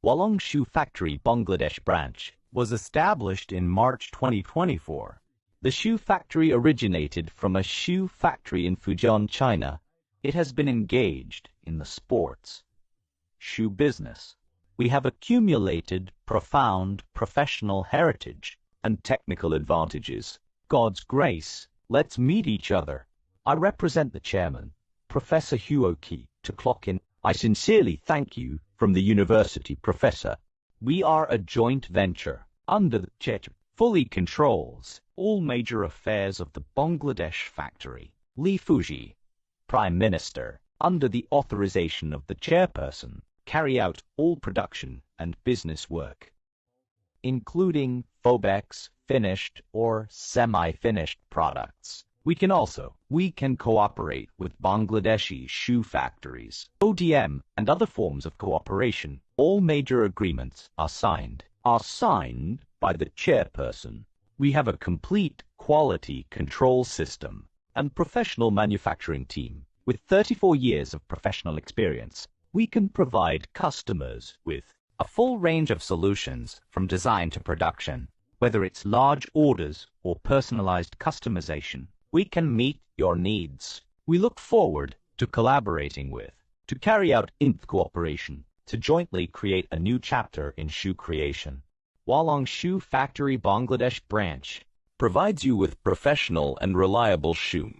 Hualong Shoe Factory Bangladesh branch was established in March 2024. The shoe factory originated from a shoe factory in Fujian, China. It has been engaged in the sports shoe business. We have accumulated profound professional heritage and technical advantages. God's grace, let's meet each other. I represent the chairman, Professor Huoki, to clock in. I sincerely thank you from the university, Professor. We are a joint venture under the chair fully controls all major affairs of the Bangladesh factory. Li Fuji, Prime Minister, under the authorization of the chairperson, carry out all production and business work, including FOBEX, finished or semi-finished products. We can cooperate with Bangladeshi shoe factories, ODM, and other forms of cooperation. All major agreements are signed by the chairperson. We have a complete quality control system and professional manufacturing team. With 34 years of professional experience, we can provide customers with a full range of solutions from design to production. Whether it's large orders or personalized customization, we can meet your needs. We look forward to collaborating to carry out cooperation, to jointly create a new chapter in shoe creation. Hualong Shoe Factory Bangladesh branch provides you with professional and reliable shoe